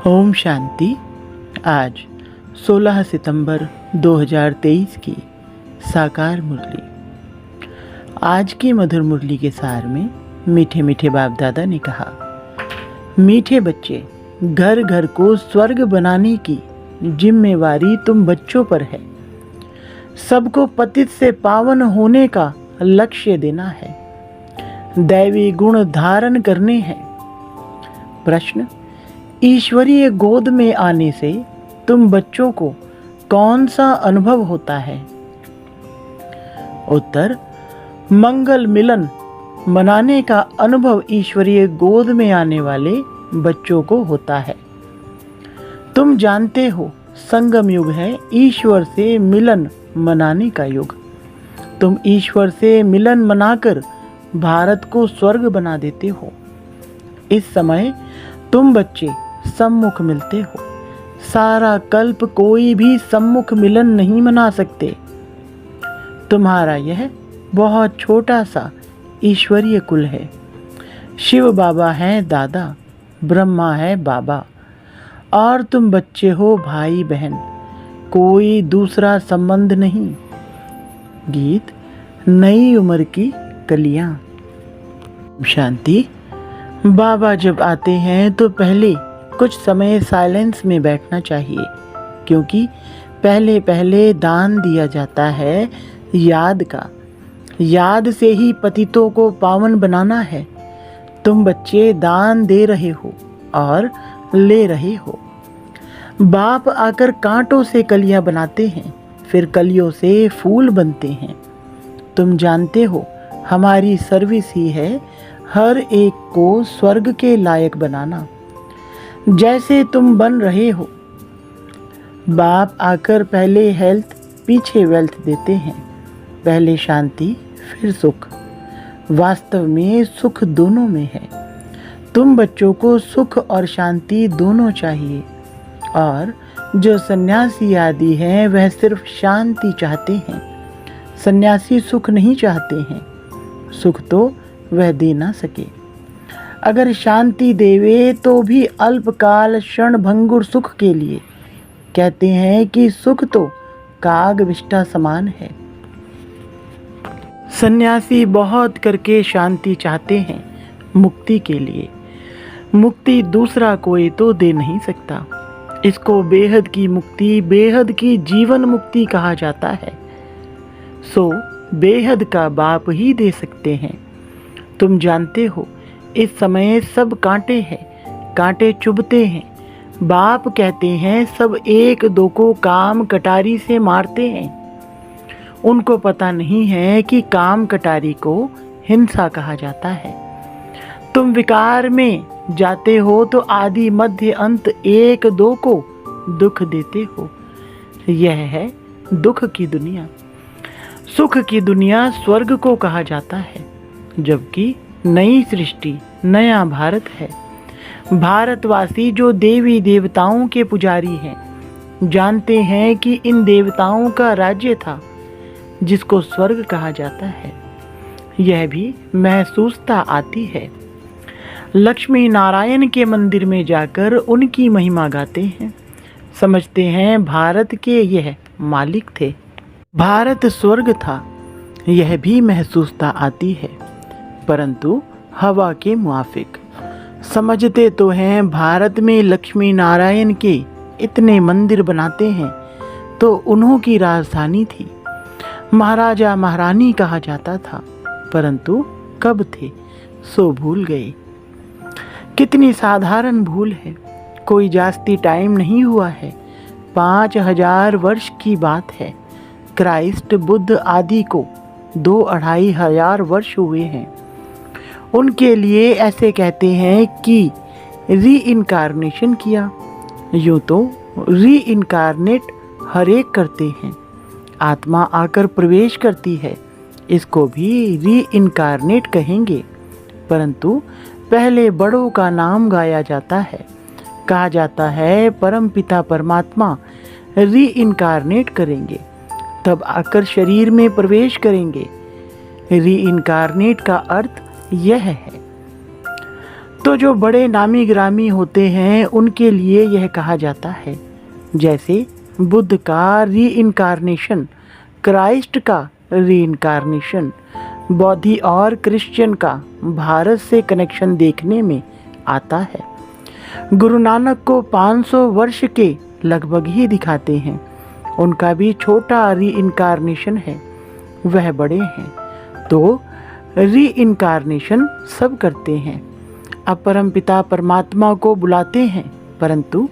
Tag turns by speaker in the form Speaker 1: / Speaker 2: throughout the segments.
Speaker 1: ओम शांति। आज 16 सितंबर 2023 की साकार मुरली। आज की मधुर मुरली के सार में मीठे मीठे बाप दादा ने कहा, मीठे बच्चे, घर घर को स्वर्ग बनाने की जिम्मेवारी तुम बच्चों पर है। सबको पतित से पावन होने का लक्ष्य देना है, दैवी गुण धारण करने हैं। प्रश्न, ईश्वरीय गोद में आने से तुम बच्चों को कौन सा अनुभव होता है? उत्तर, मंगल मिलन मनाने का अनुभव ईश्वरीय गोद में आने वाले बच्चों को होता है। तुम जानते हो, संगम युग है ईश्वर से मिलन मनाने का युग। तुम ईश्वर से मिलन मनाकर भारत को स्वर्ग बना देते हो। इस समय तुम बच्चे सम्मुख मिलते हो। सारा कल्प कोई भी सम्मुख मिलन नहीं मना सकते। तुम्हारा यह बहुत छोटा सा ईश्वरीय कुल है। शिव बाबा है दादा, ब्रह्मा है बाबा, और तुम बच्चे हो भाई बहन, कोई दूसरा संबंध नहीं। गीत नई उम्र की कलियां। शांति। बाबा जब आते हैं तो पहले कुछ समय साइलेंस में बैठना चाहिए, क्योंकि पहले पहले दान दिया जाता है याद का। याद से ही पतितों को पावन बनाना है। तुम बच्चे दान दे रहे हो और ले रहे हो। बाप आकर कांटों से कलियां बनाते हैं, फिर कलियों से फूल बनते हैं। तुम जानते हो, हमारी सर्विस ही है हर एक को स्वर्ग के लायक बनाना, जैसे तुम बन रहे हो। बाप आकर पहले हेल्थ पीछे वेल्थ देते हैं, पहले शांति फिर सुख। वास्तव में सुख दोनों में है। तुम बच्चों को सुख और शांति दोनों चाहिए, और जो सन्यासी आदि हैं वह सिर्फ शांति चाहते हैं। सन्यासी सुख नहीं चाहते हैं, सुख तो वह दे ना सके। अगर शांति देवे तो भी अल्पकाल क्षण भंगुर सुख के लिए। कहते हैं कि सुख तो काग विष्ठा समान है। सन्यासी बहुत करके शांति चाहते हैं मुक्ति के लिए। मुक्ति दूसरा कोई तो दे नहीं सकता। इसको बेहद की मुक्ति, बेहद की जीवन मुक्ति कहा जाता है। सो बेहद का बाप ही दे सकते हैं। तुम जानते हो, इस समय सब कांटे हैं, कांटे चुभते हैं। बाप कहते हैं सब एक दो को काम कटारी से मारते हैं। उनको पता नहीं है कि काम कटारी को हिंसा कहा जाता है। तुम विकार में जाते हो तो आदि मध्य अंत एक दो को दुख देते हो। यह है दुख की दुनिया। सुख की दुनिया स्वर्ग को कहा जाता है, जबकि नई सृष्टि नया भारत है। भारतवासी जो देवी देवताओं के पुजारी हैं, जानते हैं कि इन देवताओं का राज्य था जिसको स्वर्ग कहा जाता है। यह भी महसूसता आती है। लक्ष्मी नारायण के मंदिर में जाकर उनकी महिमा गाते हैं। समझते हैं भारत के यह मालिक थे, भारत स्वर्ग था। यह भी महसूसता आती है, परंतु हवा के मुआफिक। समझते तो हैं भारत में लक्ष्मी नारायण के इतने मंदिर बनाते हैं तो उन्हों की राजधानी थी। महाराजा महारानी कहा जाता था, परंतु कब थे सो भूल गए। कितनी साधारण भूल है, कोई जास्ती टाइम नहीं हुआ है। 5000 वर्ष की बात है। क्राइस्ट बुद्ध आदि को 2-2.5 हजार वर्ष हुए हैं। उनके लिए ऐसे कहते हैं कि री इनकारनेशन किया। यूँ तो री इनकारनेट हर एक करते हैं। आत्मा आकर प्रवेश करती है, इसको भी री इनकारनेट कहेंगे। परंतु पहले बड़ों का नाम गाया जाता है। कहा जाता है परम पिता परमात्मा री इनकारनेट करेंगे, तब आकर शरीर में प्रवेश करेंगे। री इनकारनेट का अर्थ यह है। तो जो बड़े नामी ग्रामी होते हैं उनके लिए यह कहा जाता है, जैसे बुद्ध का रीइंकारनेशन, क्राइस्ट का रीइंकारनेशन, बौद्धि और क्रिश्चियन का भारत से कनेक्शन देखने में आता है। गुरु नानक को 500 वर्ष के लगभग ही दिखाते हैं, उनका भी छोटा रीइंकारनेशन है, वह बड़े हैं। तो रीइंकारनेशन सब करते हैं। अब परमपिता परमात्मा को बुलाते हैं, परंतु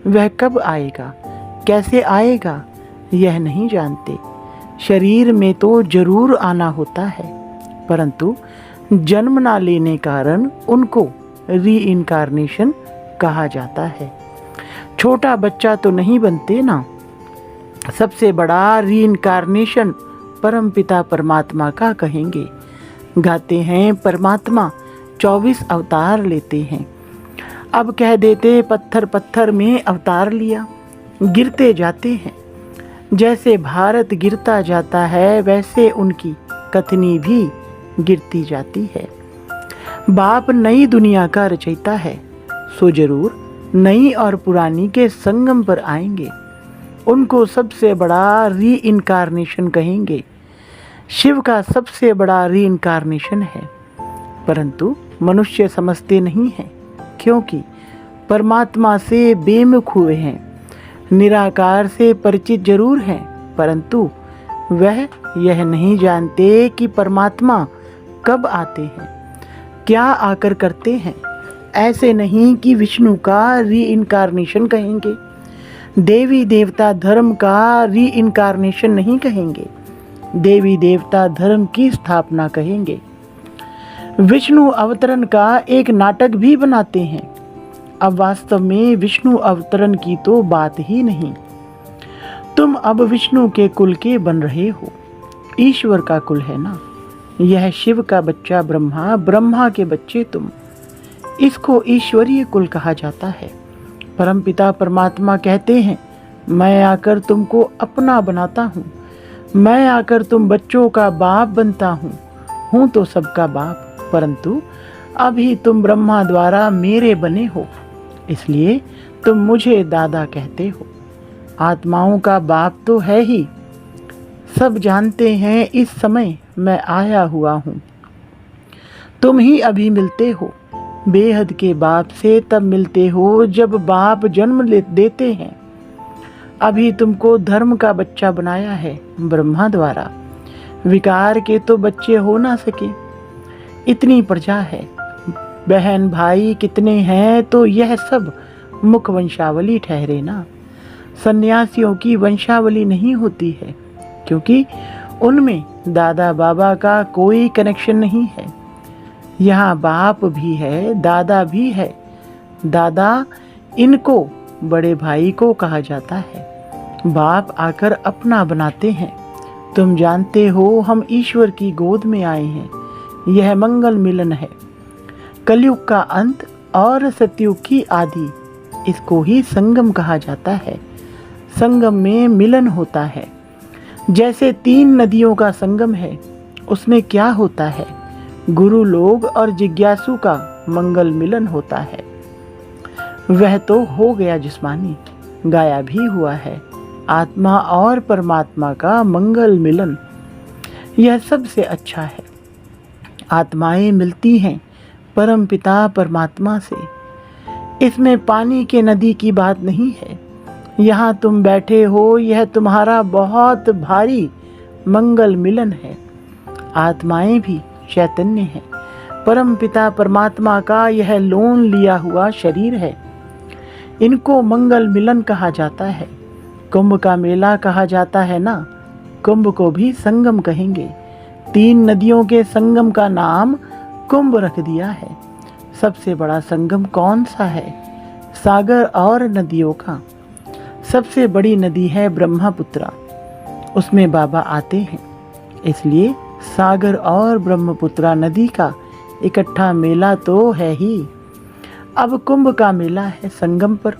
Speaker 1: वह कब आएगा, कैसे आएगा, यह नहीं जानते। शरीर में तो जरूर आना होता है, परंतु जन्म ना लेने कारण उनको रीइंकारनेशन कहा जाता है। छोटा बच्चा तो नहीं बनते ना। सबसे बड़ा रीइंकारनेशन परमपिता परमात्मा का कहेंगे। गाते हैं परमात्मा 24 अवतार लेते हैं। अब कह देते पत्थर पत्थर में अवतार लिया, गिरते जाते हैं। जैसे भारत गिरता जाता है वैसे उनकी कथनी भी गिरती जाती है। बाप नई दुनिया का रचयिता है, सो जरूर नई और पुरानी के संगम पर आएंगे। उनको सबसे बड़ा रीइंकारनेशन कहेंगे। शिव का सबसे बड़ा रीइंकारनेशन है, परंतु मनुष्य समझते नहीं हैं, क्योंकि परमात्मा से बेमुख हुए हैं। निराकार से परिचित जरूर हैं, परंतु वह यह नहीं जानते कि परमात्मा कब आते हैं, क्या आकर करते हैं। ऐसे नहीं कि विष्णु का रीइंकारनेशन कहेंगे, देवी देवता धर्म का रीइंकारनेशन नहीं कहेंगे, देवी देवता धर्म की स्थापना कहेंगे। विष्णु अवतरण का एक नाटक भी बनाते हैं। अब वास्तव में विष्णु अवतरण की तो बात ही नहीं। तुम अब विष्णु के कुल के बन रहे हो, ईश्वर का कुल है ना। यह शिव का बच्चा ब्रह्मा, ब्रह्मा के बच्चे तुम, इसको ईश्वरीय कुल कहा जाता है। परमपिता परमात्मा कहते हैं, मैं आकर तुमको अपना बनाता हूँ, मैं आकर तुम बच्चों का बाप बनता हूँ तो सबका बाप, परंतु अभी तुम ब्रह्मा द्वारा मेरे बने हो, इसलिए तुम मुझे दादा कहते हो। आत्माओं का बाप तो है ही, सब जानते हैं इस समय मैं आया हुआ हूँ। तुम ही अभी मिलते हो, बेहद के बाप से तब मिलते हो जब बाप जन्म देते हैं। अभी तुमको धर्म का बच्चा बनाया है ब्रह्मा द्वारा, विकार के तो बच्चे हो ना सके। इतनी प्रजा है, बहन भाई कितने हैं, तो यह सब मुख वंशावली ठहरे ना। सन्यासियों की वंशावली नहीं होती है, क्योंकि उनमें दादा बाबा का कोई कनेक्शन नहीं है। यहाँ बाप भी है, दादा भी है। दादा इनको बड़े भाई को कहा जाता है। बाप आकर अपना बनाते हैं। तुम जानते हो हम ईश्वर की गोद में आए हैं, यह मंगल मिलन है। कलयुग का अंत और सतयुग की आदि, इसको ही संगम कहा जाता है। संगम में मिलन होता है। जैसे 3 नदियों का संगम है, उसमें क्या होता है, गुरु लोग और जिज्ञासु का मंगल मिलन होता है। वह तो हो गया जिस्मानी, गाया भी हुआ है। आत्मा और परमात्मा का मंगल मिलन, यह सबसे अच्छा है। आत्माएं मिलती हैं परमपिता परमात्मा से। इसमें पानी के नदी की बात नहीं है। यहाँ तुम बैठे हो, यह तुम्हारा बहुत भारी मंगल मिलन है। आत्माएं भी चैतन्य है। परमपिता परमात्मा का यह लोन लिया हुआ शरीर है। इनको मंगल मिलन कहा जाता है। कुंभ का मेला कहा जाता है ना, कुंभ को भी संगम कहेंगे। 3 नदियों के संगम का नाम कुंभ रख दिया है। सबसे बड़ा संगम कौन सा है? सागर और नदियों का। सबसे बड़ी नदी है ब्रह्मपुत्रा, उसमें बाबा आते हैं, इसलिए सागर और ब्रह्मपुत्रा नदी का इकट्ठा मेला तो है ही। अब कुंभ का मेला है संगम पर।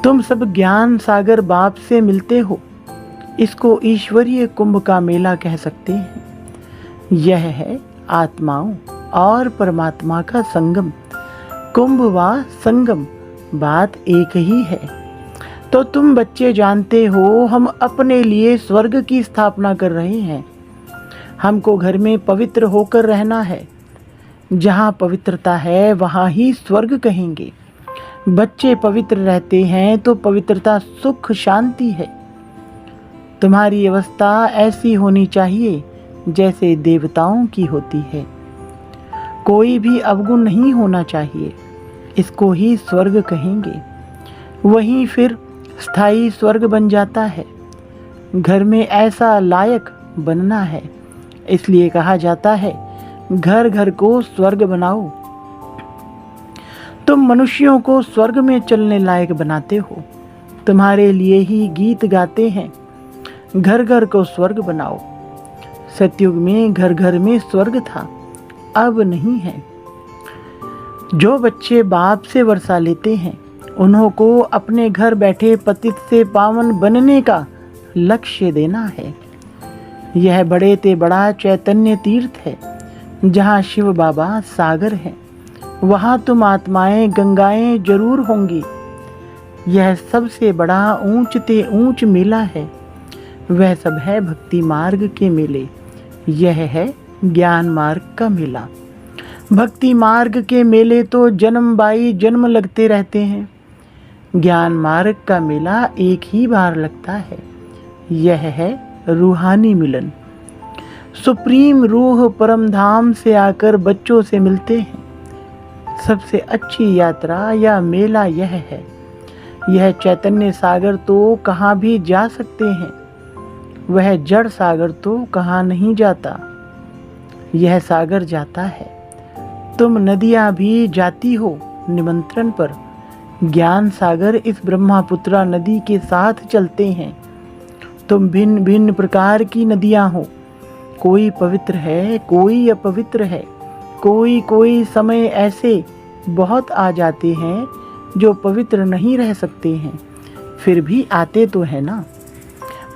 Speaker 1: तुम सब ज्ञान सागर बाप से मिलते हो, इसको ईश्वरीय कुंभ का मेला कह सकते हैं। यह है आत्माओं और परमात्मा का संगम, कुंभ व संगम, बात एक ही है। तो तुम बच्चे जानते हो, हम अपने लिए स्वर्ग की स्थापना कर रहे हैं। हमको घर में पवित्र होकर रहना है। जहाँ पवित्रता है वहाँ ही स्वर्ग कहेंगे। बच्चे पवित्र रहते हैं तो पवित्रता सुख शांति है। तुम्हारी अवस्था ऐसी होनी चाहिए जैसे देवताओं की होती है। कोई भी अवगुण नहीं होना चाहिए। इसको ही स्वर्ग कहेंगे। वहीं फिर स्थायी स्वर्ग बन जाता है। घर में ऐसा लायक बनना है, इसलिए कहा जाता है घर घर को स्वर्ग बनाओ। तुम मनुष्यों को स्वर्ग में चलने लायक बनाते हो। तुम्हारे लिए ही गीत गाते हैं, घर घर को स्वर्ग बनाओ। सतयुग में घर घर में स्वर्ग था, अब नहीं है। जो बच्चे बाप से वर्षा लेते हैं, उन्हों को अपने घर बैठे पतित से पावन बनने का लक्ष्य देना है। यह बड़े ते बड़ा चैतन्य तीर्थ है। जहाँ शिव बाबा सागर है, वहाँ तुम आत्माएं गंगाएं जरूर होंगी। यह सबसे बड़ा ऊंच ते ऊंच मेला है। वह सब है भक्ति मार्ग के मेले। यह है ज्ञान मार्ग का मेला। भक्ति मार्ग के मेले तो जन्म बाई जन्म लगते रहते हैं। ज्ञान मार्ग का मेला एक ही बार लगता है। यह है रूहानी मिलन। सुप्रीम रूह परम धाम से आकर बच्चों से मिलते हैं। सबसे अच्छी यात्रा या मेला यह है। यह चैतन्य सागर तो कहाँ भी जा सकते हैं, वह जड़ सागर तो कहाँ नहीं जाता। यह सागर जाता है। तुम नदियाँ भी जाती हो निमंत्रण पर। ज्ञान सागर इस ब्रह्मपुत्रा नदी के साथ चलते हैं। तुम भिन्न भिन्न प्रकार की नदियाँ हो। कोई पवित्र है, कोई अपवित्र है। कोई समय ऐसे बहुत आ जाते हैं जो पवित्र नहीं रह सकते हैं, फिर भी आते तो है ना।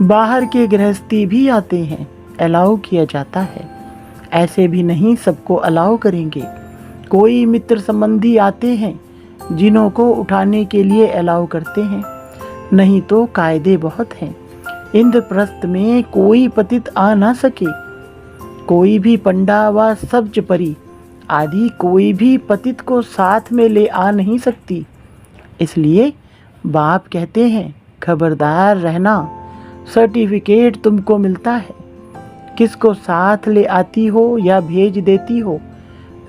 Speaker 1: बाहर के गृहस्थी भी आते हैं, अलाउ किया जाता है। ऐसे भी नहीं सबको अलाउ करेंगे। कोई मित्र संबंधी आते हैं जिन्हों को उठाने के लिए अलाउ करते हैं, नहीं तो कायदे बहुत हैं। इंद्रप्रस्थ में कोई पतित आ ना सके। कोई भी पंडा व सब्ज परी आदि कोई भी पतित को साथ में ले आ नहीं सकती। इसलिए बाप कहते हैं खबरदार रहना, सर्टिफिकेट तुमको मिलता है। किसको साथ ले आती हो या भेज देती हो,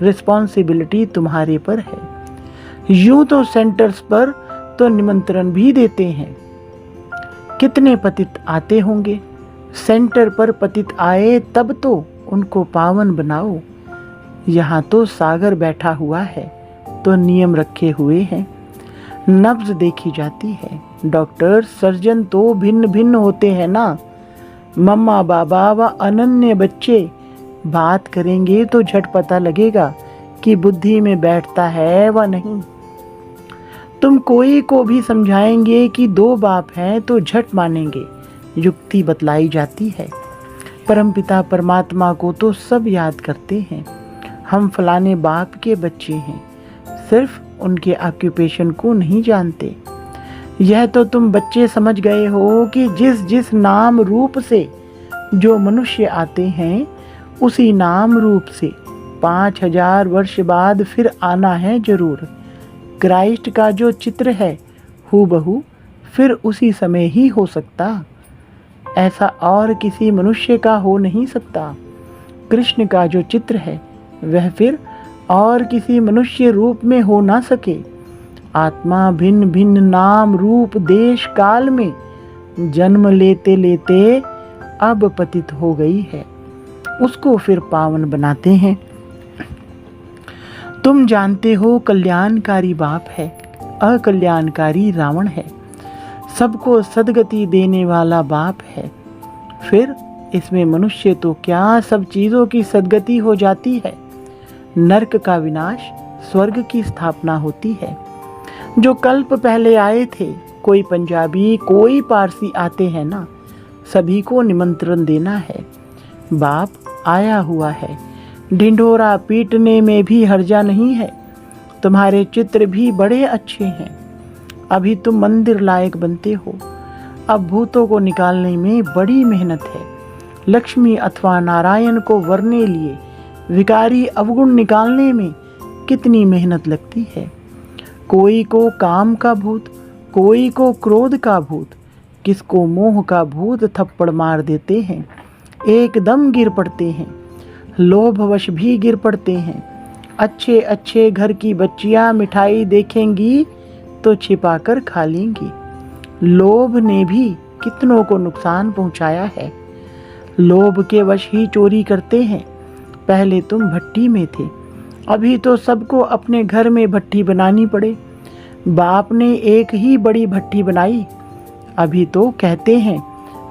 Speaker 1: रिस्पॉन्सिबिलिटी तुम्हारे पर है। यूं तो सेंटर्स पर तो निमंत्रण भी देते हैं। कितने पतित आते होंगे। सेंटर पर पतित आए तब तो उनको पावन बनाओ। यहाँ तो सागर बैठा हुआ है तो नियम रखे हुए हैं। नब्ज देखी जाती है। डॉक्टर सर्जन तो भिन्न भिन्न होते हैं ना। मम्मा बाबा व अनन्य बच्चे बात करेंगे तो झट पता लगेगा कि बुद्धि में बैठता है व नहीं। तुम कोई को भी समझाएंगे कि दो बाप हैं तो झट मानेंगे। युक्ति बतलाई जाती है। परमपिता परमात्मा को तो सब याद करते हैं। हम फलाने बाप के बच्चे हैं, सिर्फ उनके ऑक्यूपेशन को नहीं जानते। यह तो तुम बच्चे समझ गए हो कि जिस जिस नाम रूप से जो मनुष्य आते हैं, उसी नाम रूप से 5000 वर्ष बाद फिर आना है जरूर। क्राइस्ट का जो चित्र है हूबहू फिर उसी समय ही हो सकता, ऐसा और किसी मनुष्य का हो नहीं सकता। कृष्ण का जो चित्र है वह फिर और किसी मनुष्य रूप में हो ना सके। आत्मा भिन्न भिन्न नाम रूप देश काल में जन्म लेते लेते अब पतित हो गई है, उसको फिर पावन बनाते हैं। तुम जानते हो कल्याणकारी बाप है, अकल्याणकारी रावण है। सबको सदगति देने वाला बाप है। फिर इसमें मनुष्य तो क्या, सब चीज़ों की सदगति हो जाती है। नरक का विनाश, स्वर्ग की स्थापना होती है। जो कल्प पहले आए थे, कोई पंजाबी कोई पारसी आते हैं ना, सभी को निमंत्रण देना है। बाप आया हुआ है, ढिंढोरा पीटने में भी हर्जा नहीं है। तुम्हारे चित्र भी बड़े अच्छे हैं। अभी तुम मंदिर लायक बनते हो। अब भूतों को निकालने में बड़ी मेहनत है। लक्ष्मी अथवा नारायण को वरने लिए विकारी अवगुण निकालने में कितनी मेहनत लगती है। कोई को काम का भूत, कोई को क्रोध का भूत, किसको मोह का भूत थप्पड़ मार देते हैं, एकदम गिर पड़ते हैं। लोभवश भी गिर पड़ते हैं। अच्छे अच्छे घर की बच्चियां मिठाई देखेंगी तो छिपाकर खा लेंगी। लोभ ने भी कितनों को नुकसान पहुंचाया है। लोभ के वश ही चोरी करते हैं। पहले तुम भट्टी में थे, अभी तो सबको अपने घर में भट्टी बनानी पड़े। बाप ने एक ही बड़ी भट्टी बनाई। अभी तो कहते हैं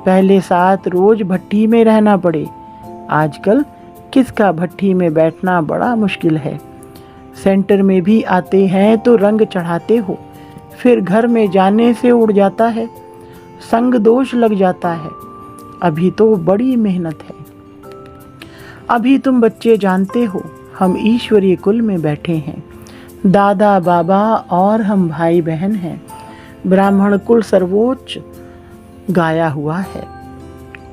Speaker 1: पहले 7 रोज भट्टी में रहना पड़े। आजकल किसका भट्टी में बैठना बड़ा मुश्किल है। सेंटर में भी आते हैं तो रंग चढ़ाते हो, फिर घर में जाने से उड़ जाता है, संग दोष लग जाता है। अभी तो बड़ी मेहनत है। अभी तुम बच्चे जानते हो हम ईश्वरीय कुल में बैठे हैं। दादा बाबा और हम भाई बहन हैं। ब्राह्मण कुल सर्वोच्च गाया हुआ है।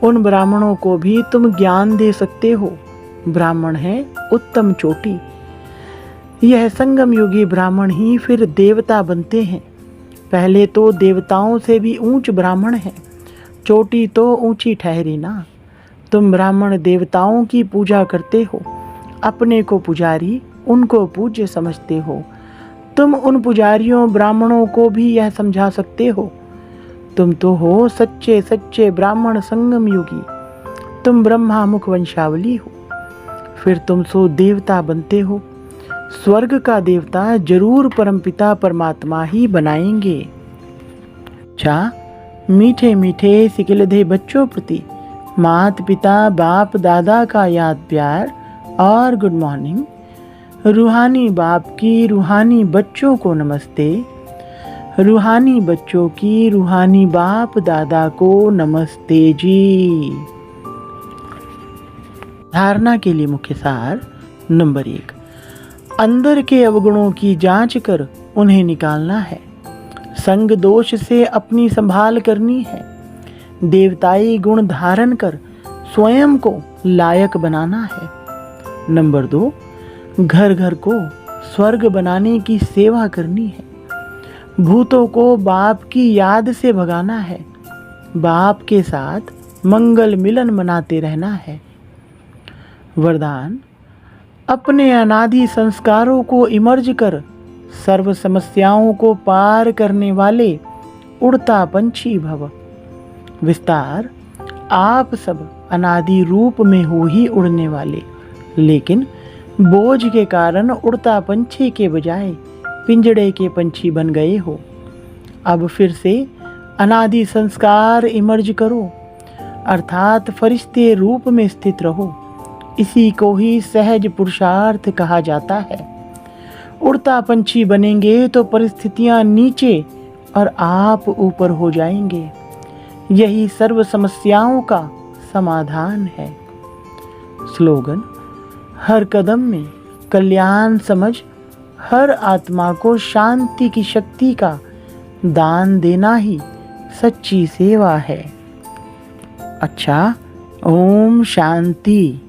Speaker 1: उन ब्राह्मणों को भी तुम ज्ञान दे सकते हो। ब्राह्मण है उत्तम चोटी। यह संगम युगी ब्राह्मण ही फिर देवता बनते हैं। पहले तो देवताओं से भी ऊंच ब्राह्मण है। चोटी तो ऊंची ठहरी ना। तुम ब्राह्मण देवताओं की पूजा करते हो, अपने को पुजारी, उनको पूज्य समझते हो। तुम उन पुजारियों ब्राह्मणों को भी यह समझा सकते हो। तुम तो हो सच्चे सच्चे ब्राह्मण संगम युगी। तुम ब्रह्मा मुख वंशावली हो। फिर तुम सो देवता बनते हो। स्वर्ग का देवता जरूर परमपिता परमात्मा ही बनाएंगे। अच्छा, मीठे मीठे सिकिलधे बच्चों प्रति माता पिता बाप दादा का याद प्यार और गुड मॉर्निंग। रूहानी बाप की रूहानी बच्चों को नमस्ते। रूहानी बच्चों की रूहानी बाप दादा को नमस्ते जी। धारणा के लिए मुख्य सार नंबर 1, अंदर के अवगुणों की जांच कर उन्हें निकालना है। संग दोष से अपनी संभाल करनी है। देवताई गुण धारण कर स्वयं को लायक बनाना है। नंबर 2, घर घर को स्वर्ग बनाने की सेवा करनी है। भूतों को बाप की याद से भगाना है। बाप के साथ मंगल मिलन मनाते रहना है। वरदान, अपने अनादि संस्कारों को इमर्ज कर सर्व समस्याओं को पार करने वाले उड़ता पंछी भव। विस्तार, आप सब अनादि रूप में हो ही उड़ने वाले, लेकिन बोझ के कारण उड़ता पंछी के बजाय पिंजड़े के पंछी बन गए हो। अब फिर से अनादि संस्कार इमर्ज करो, अर्थात फरिश्ते रूप में स्थित रहो। इसी को ही सहज पुरुषार्थ कहा जाता है। उड़ता पंछी बनेंगे तो परिस्थितियां नीचे और आप ऊपर हो जाएंगे। यही सर्व समस्याओं का समाधान है। स्लोगन, हर कदम में कल्याण समझ हर आत्मा को शांति की शक्ति का दान देना ही सच्ची सेवा है। अच्छा, ओम शांति।